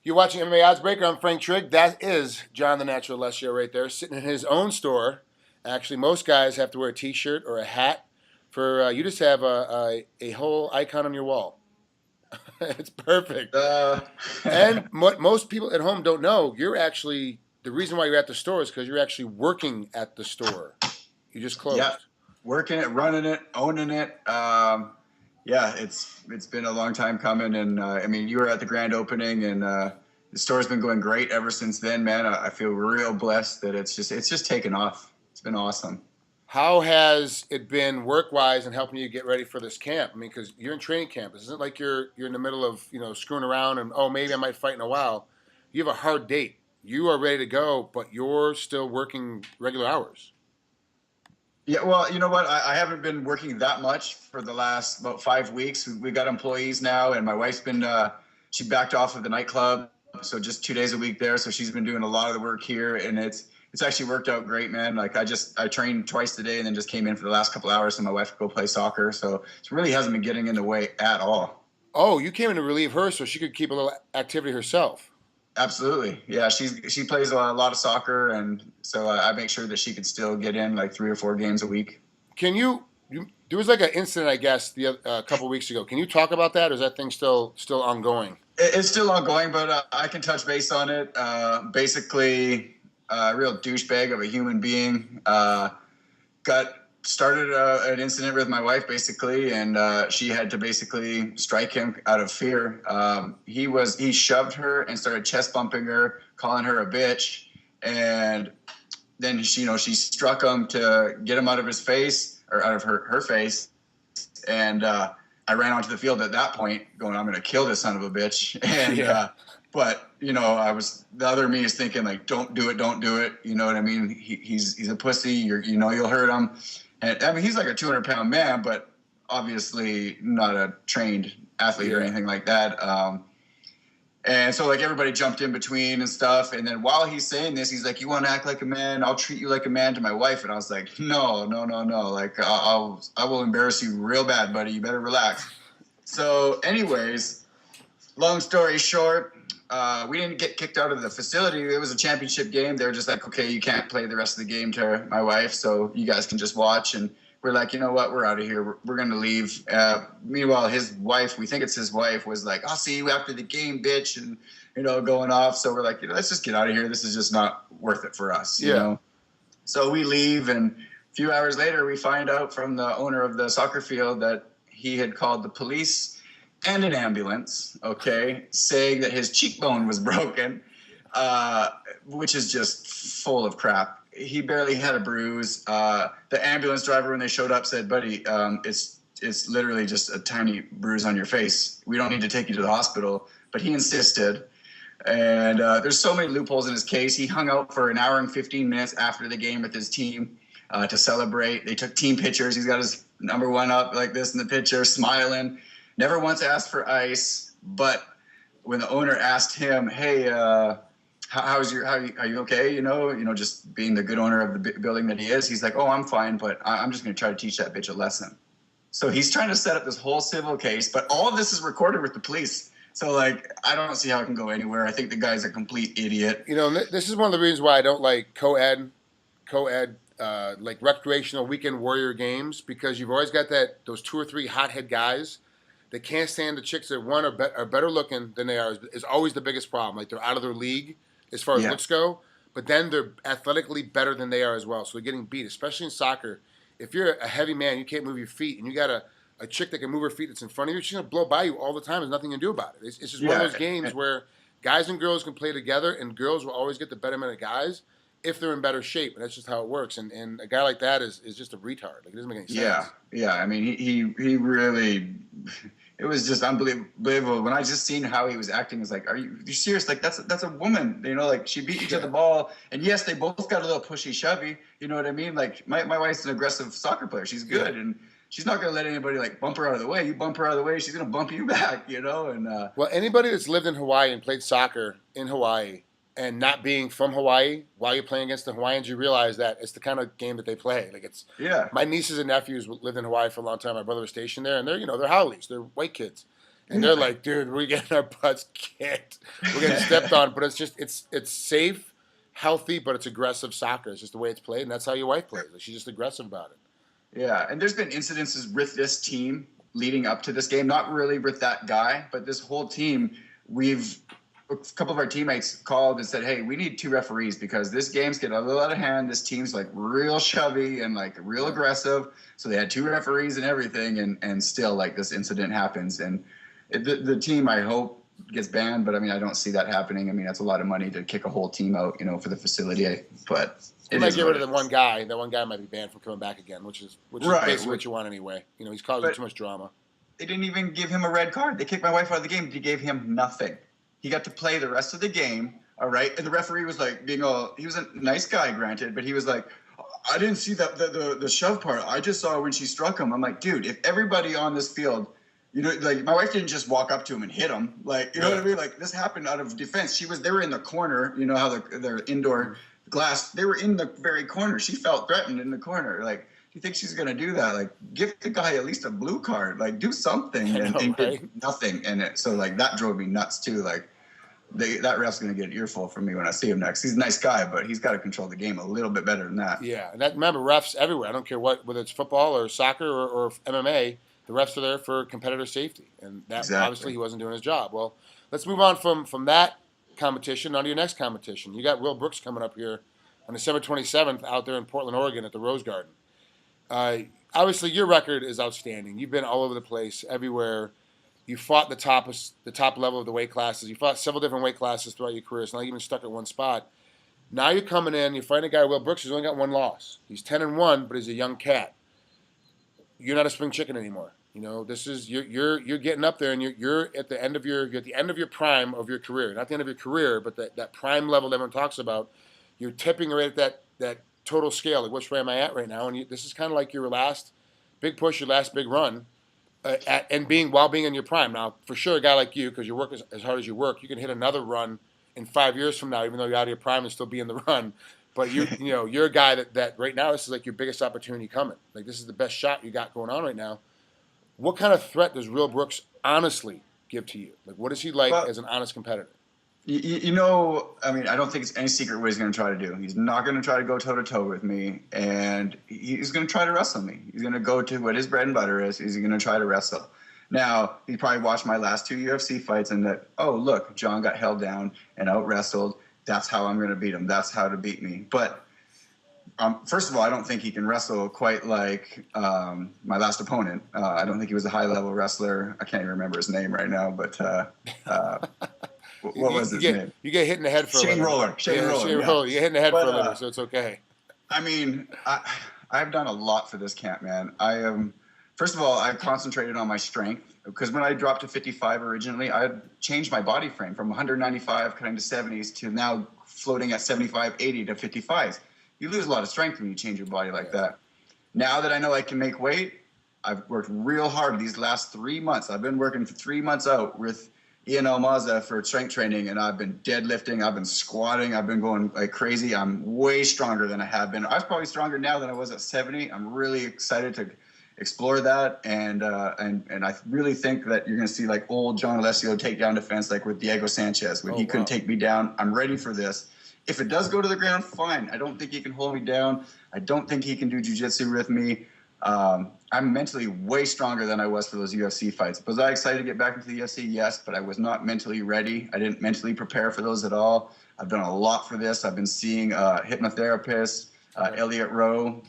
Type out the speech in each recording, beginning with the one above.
You're watching MMA Oddsbreaker. I'm Frank Trigg. That is John the Natural Alessio right there, sitting in his own store. Actually, most guys have to wear a T-shirt or a hat. For you, just have a whole icon on your wall. It's perfect. Uh, And what most people at home don't know, you're actually the reason why you're at the store is because you're actually working at the store. You just yeah, closed. working it, running it, owning it. Yeah, it's been a long time coming, and I mean, you were at the grand opening, and the store's been going great ever since then, man. I feel real blessed that it's just taken off. It's been awesome. How has it been work-wise and helping you get ready for this camp? I mean, because you're in training camp. This isn't like you're in the middle of screwing around and maybe I might fight in a while. You have a hard date. You are ready to go, but you're still working regular hours. Yeah, well, you know what? I haven't been working that much for the last about 5 weeks. We got employees now, and my wife's been she backed off of the nightclub, so just 2 days a week there. So she's been doing a lot of the work here, and it's actually worked out great, man. Like I trained twice a day, and then just came in for the last couple hours so my wife could go play soccer. So it really hasn't been getting in the way at all. Oh, you came in to relieve her so she could keep a little activity herself. Absolutely, yeah. She plays a lot of soccer, and so I make sure that she could still get in like 3 or 4 games a week. Can there was like an incident, I guess, a couple weeks ago. Can you talk about that, or is that thing still ongoing? It's still ongoing, but I can touch base on it. Basically, a real douchebag of a human being got started an incident with my wife, basically, and she had to basically strike him out of fear. He shoved her and started chest bumping her, calling her a bitch, and then she struck him to get him out of his face or out of her face, and I ran onto the field at that point, going, "I'm going to kill this son of a bitch." And Yeah. but the other me is thinking like, "Don't do it, don't do it." You know what I mean? He's a pussy. You'll hurt him. And I mean, he's like a 200-pound man, but obviously not a trained athlete or anything like that. And so like everybody jumped in between and stuff. And then while he's saying this, he's like, "You want to act like a man? I'll treat you like a man," to my wife. And I was like, "No, no, no, no. Like I will embarrass you real bad, buddy. You better relax." So anyways, long story short, we didn't get kicked out of the facility. It was a championship game. They were just like, "Okay, you can't play the rest of the game," to my wife, "so you guys can just watch." And we're like, "You know what? We're out of here. We're going to leave." Meanwhile, his wife, we think it's his wife, was like, "I'll see you after the game, bitch," and, going off. So we're like, let's just get out of here. This is just not worth it for us, you know? So we leave, and a few hours later, we find out from the owner of the soccer field that he had called the police and an ambulance, okay, saying that his cheekbone was broken, which is just full of crap. He barely had a bruise. The ambulance driver, when they showed up, said, "Buddy, it's literally just a tiny bruise on your face. We don't need to take you to the hospital." But he insisted. And there's so many loopholes in his case. He hung out for an hour and 15 minutes after the game with his team to celebrate. They took team pictures. He's got his number one up like this in the picture, smiling. Never once asked for ice. But when the owner asked him, "Hey, are you okay?" Just being the good owner of the building that he is, he's like, "Oh, I'm fine, but I'm just going to try to teach that bitch a lesson." So he's trying to set up this whole civil case, but all of this is recorded with the police. So like, I don't see how it can go anywhere. I think the guy's a complete idiot. This is one of the reasons why I don't like co-ed, like recreational weekend warrior games, because you've always got those two or three hothead guys that can't stand the chicks that are better looking than they are is always the biggest problem. Like they're out of their league as far as looks go, but then they're athletically better than they are as well. So they're getting beat, especially in soccer. If you're a heavy man, you can't move your feet, and you got a chick that can move her feet that's in front of you, she's going to blow by you all the time. There's nothing you can do about it. It's just one of those games where guys and girls can play together, and girls will always get the betterment of guys if they're in better shape, and that's just how it works. And a guy like that is just a retard. Like, it doesn't make any sense. Yeah. I mean, he really, it was just unbelievable. When I just seen how he was acting, it's like, are you serious? Like, that's a woman, like she beat you to the ball. And yes, they both got a little pushy shovey. You know what I mean? Like my wife's an aggressive soccer player. She's good. And she's not going to let anybody like bump her out of the way. You bump her out of the way, she's going to bump you back, And well, anybody that's lived in Hawaii and played soccer in Hawaii and not being from Hawaii, while you're playing against the Hawaiians, you realize that it's the kind of game that they play. Like my nieces and nephews lived in Hawaii for a long time. My brother was stationed there, and they're haoles, they're white kids, And they're like, dude, we're getting our butts kicked. We're getting stepped on. But it's safe, healthy, but it's aggressive soccer. It's just the way it's played, and that's how your wife plays. Like, she's just aggressive about it. Yeah, and there's been incidences with this team leading up to this game. Not really with that guy, but this whole team. A couple of our teammates called and said, "Hey, we need 2 referees because this game's getting a little out of hand. This team's like real shovey and like real aggressive." So they had 2 referees and everything, and still like this incident happens. And the team, I hope, gets banned, but I mean, I don't see that happening. I mean, that's a lot of money to kick a whole team out, for the facility. But They might get rid of the one guy. That one guy might be banned from coming back again, which is Right, basically what you want anyway. He's causing too much drama. They didn't even give him a red card. They kicked my wife out of the game, but he gave him nothing. He got to play the rest of the game, all right? And the referee was like he was a nice guy, granted, but he was like, I didn't see that the shove part. I just saw when she struck him. I'm like, dude, if everybody on this field, like my wife didn't just walk up to him and hit him. Like, you know what I mean? Like, this happened out of defense. They were in the corner, how they're indoor glass. They were in the very corner. She felt threatened in the corner. Like, you think she's going to do that? Like, give the guy at least a blue card. Like, do something. And did nothing. And so, like, that drove me nuts, too. Like, that ref's going to get an earful from me when I see him next. He's a nice guy, but he's got to control the game a little bit better than that. Yeah. And remember, refs everywhere. I don't care whether it's football or soccer or MMA, the refs are there for competitor safety. And that obviously he wasn't doing his job. Well, let's move on from that competition on to your next competition. You got Will Brooks coming up here on December 27th out there in Portland, Oregon at the Rose Garden. Obviously, your record is outstanding. You've been all over the place, everywhere. You fought the top level of the weight classes. You fought several different weight classes throughout your career. It's not even stuck at one spot. Now you're coming in. You're fighting a guy, Will Brooks, who's only got 1 loss. He's 10-1, but he's a young cat. You're not a spring chicken anymore. This is you're getting up there, and you're at the end of your prime of your career. Not the end of your career, but that prime level that everyone talks about. You're tipping right at that total scale. Like, which way am I at right now? And this is kind of like your last big push, your last big run, while being in your prime. Now, for sure, a guy like you, because you work as hard as you work, you can hit another run in 5 years from now, even though you're out of your prime and still be in the run. But you're a guy that right now, this is like your biggest opportunity coming. Like, this is the best shot you got going on right now. What kind of threat does Will Brooks honestly give to you? Like, what is he like as an honest competitor? I mean, I don't think it's any secret what he's going to try to do. He's not going to try to go toe-to-toe with me, and he's going to try to wrestle me. He's going to go to what his bread and butter is. He's going to try to wrestle. Now, he probably watched my last 2 UFC fights and that, oh, look, John got held down and out-wrestled. That's how I'm going to beat him. That's how to beat me. But first of all, I don't think he can wrestle quite like my last opponent. I don't think he was a high-level wrestler. I can't even remember his name right now, but what was his name? You get hit in the head for Shane a Roller. Shane Roller. You get hit in the head for a living, so it's okay. I mean, I've done a lot for this camp, man. First of all, I've concentrated on my strength because when I dropped to 55 originally, I changed my body frame from 195 cutting to 70s to now floating at 75, 80 to 55s. You lose a lot of strength when you change your body like that. Now that I know I can make weight, I've worked real hard these last 3 months. I've been working for 3 months out with Ian Almaza for strength training, and I've been deadlifting, I've been squatting, I've been going like crazy. I'm way stronger than I have been. I was probably stronger now than I was at 70. I'm really excited to explore that, and I really think that you're going to see like old John Alessio takedown defense, like with Diego Sanchez when he couldn't take me down. I'm ready for this. If it does go to the ground, fine. I don't think he can hold me down. I don't think he can do jiu-jitsu with me. I'm mentally way stronger than I was for those UFC fights. Was I excited to get back into the UFC? Yes, but I was not mentally ready. I didn't mentally prepare for those at all. I've done a lot for this. I've been seeing hypnotherapist, Elliot Rowe.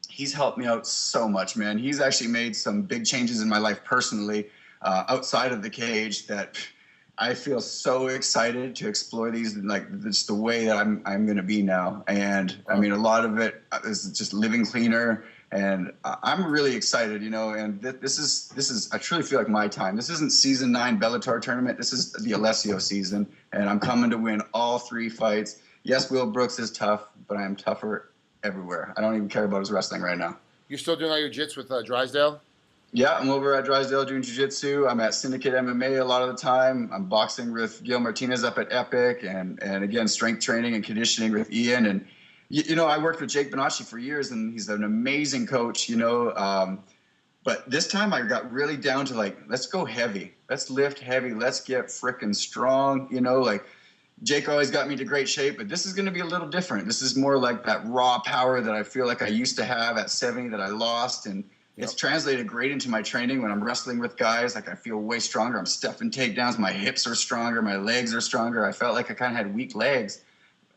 He's helped me out so much, man. He's actually made some big changes in my life personally, outside of the cage, that I feel so excited to explore these, like it's the way that I'm going to be now. And I mean, a lot of it is just living cleaner. And I'm really excited, and this is, I truly feel like my time. This isn't season 9 Bellator tournament. This is the Alessio season, and I'm coming to win all 3 fights. Yes, Will Brooks is tough, but I am tougher everywhere. I don't even care about his wrestling right now. You're still doing all your jits with Drysdale? Yeah, I'm over at Drysdale doing jiu-jitsu. I'm at Syndicate MMA a lot of the time. I'm boxing with Gil Martinez up at Epic, and again, strength training and conditioning with Ian. And I worked with Jake Bonacci for years, and he's an amazing coach. But this time I got really down to like, let's go heavy. Let's lift heavy. Let's get freaking strong. You know, like Jake always got me to great shape, but this is going to be a little different. This is more like that raw power that I feel like I used to have at 70 that I lost. And it's translated great into my training when I'm wrestling with guys. Like I feel way stronger. I'm stuffing takedowns. My hips are stronger. My legs are stronger. I felt like I kind of had weak legs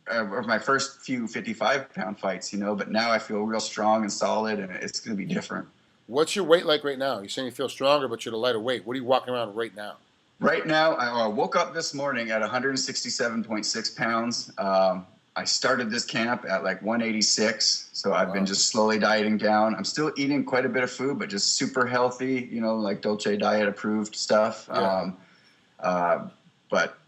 of my first few 55-pound fights, you know, but now I feel real strong and solid, and it's going to be different. What's your weight like right now? You're saying you feel stronger, but you're at a lighter weight. What are you walking around right now? Right now, I woke up this morning at 167.6 pounds. I started this camp at like 186, so I've been just slowly dieting down. I'm still eating quite a bit of food, but just super healthy, you know, like Dolce Diet approved stuff. But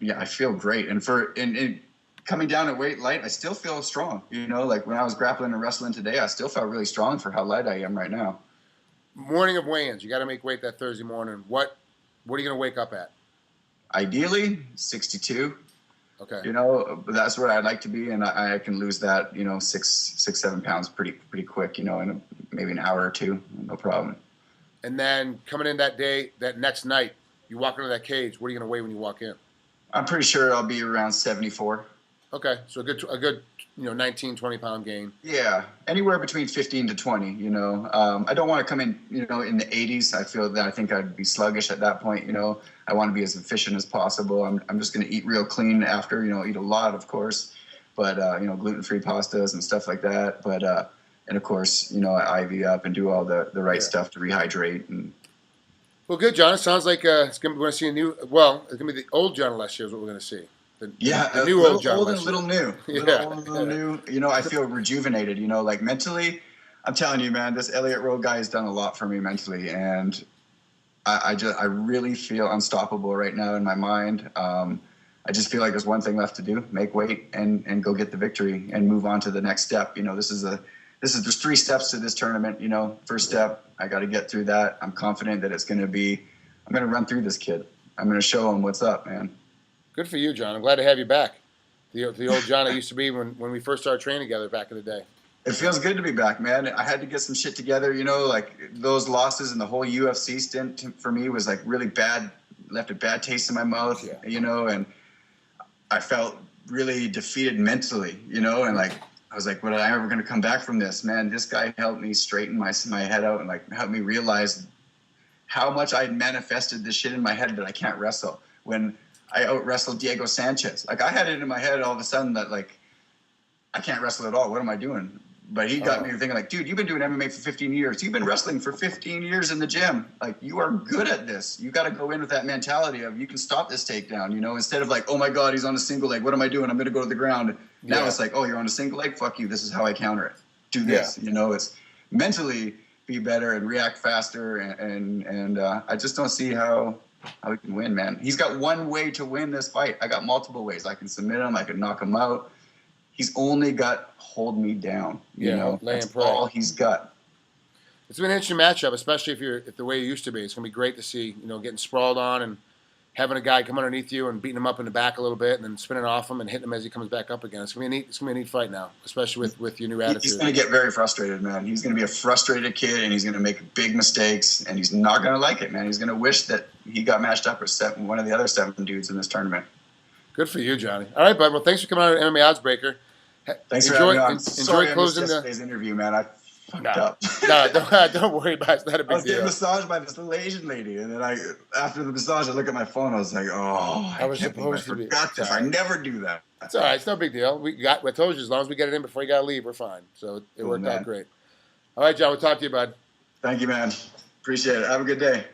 yeah, I feel great. And in coming down at weight light, I still feel strong. You know, like when I was grappling and wrestling today, I still felt really strong for how light I am right now. Morning of weigh-ins, you got to make weight that Thursday morning. What are you going to wake up at? Ideally, 62. Okay. You know, that's where I'd like to be, and I can lose that, you know, 7 pounds pretty quick, you know, in maybe an hour or two, no problem. And then coming in that day, that next night, you walk into that cage. What are you going to weigh when you walk in? I'm pretty sure I'll be around 74. Okay, so a good, 19, 20-pound gain. Yeah, anywhere between 15 to 20, you know. I don't want to come in, you know, in the 80s. I think I'd be sluggish at that point, you know. I want to be as efficient as possible. I'm just going to eat real clean after, you know, eat a lot, of course, but, you know, gluten-free pastas and stuff like that. But, and of course, you know, I IV up and do all the right stuff to rehydrate. And well, good, John. It sounds like it's going to be, we're going to see it's going to be the old John Alessio is what we're going to see. The new little old John old Alessio. and little new. Little new. You know, I feel rejuvenated, you know, like mentally. I'm telling you, man, this Elliott Road guy has done a lot for me mentally, and I really feel unstoppable right now in my mind. I just feel like there's one thing left to do: make weight and go get the victory and move on to the next step. You know, there's 3 steps to this tournament. You know, first step, I got to get through that. I'm confident that I'm going to run through this kid. I'm going to show him what's up, man. Good for you, John. I'm glad to have you back. The old John I used to be when we first started training together back in the day. It feels good to be back, man. I had to get some shit together, you know, like those losses and the whole UFC stint for me was like really bad, left a bad taste in my mouth, you know, and I felt really defeated mentally, you know, and like I was like, when am I ever going to come back from this? Man, this guy helped me straighten my head out and like helped me realize how much I had manifested this shit in my head that I can't wrestle. When I out-wrestled Diego Sanchez. Like, I had it in my head all of a sudden that, like, I can't wrestle at all. What am I doing? But he got me thinking, like, dude, you've been doing MMA for 15 years. You've been wrestling for 15 years in the gym. Like, you are good at this. You got to go in with that mentality of you can stop this takedown, you know, instead of like, oh, my God, he's on a single leg. What am I doing? I'm going to go to the ground. Now it's like, oh, you're on a single leg? Fuck you. This is how I counter it. Do this. You know, it's mentally be better and react faster. And I just don't see how he can win, man. He's got one way to win this fight. I got multiple ways. I can submit him. I can knock him out. He's only got hold me down. You know, that's all he's got. It's been an interesting matchup, especially if the way you used to be. It's gonna be great to see, you know, getting sprawled on and having a guy come underneath you and beating him up in the back a little bit and then spinning off him and hitting him as he comes back up again. It's gonna be a neat fight now, especially with your new attitude. He's gonna get very frustrated, man. He's gonna be a frustrated kid and he's gonna make big mistakes and he's not gonna like it, man. He's gonna wish that he got matched up with one of the other 7 dudes in this tournament. Good for you, Johnny. All right, bud. Well, thanks for coming on to MMA Oddsbreaker. Thanks for having me on. Enjoy closing yesterday's interview, man. I fucked up. Don't worry about it. It's not a big deal. I was getting massaged by this little Asian lady, and then after the massage, I look at my phone. I was like, oh, I forgot this. I never do that. It's all right. It's no big deal. I told you, as long as we get it in before you got to leave, we're fine. So it worked out great. All right, John. We'll talk to you, bud. Thank you, man. Appreciate it. Have a good day.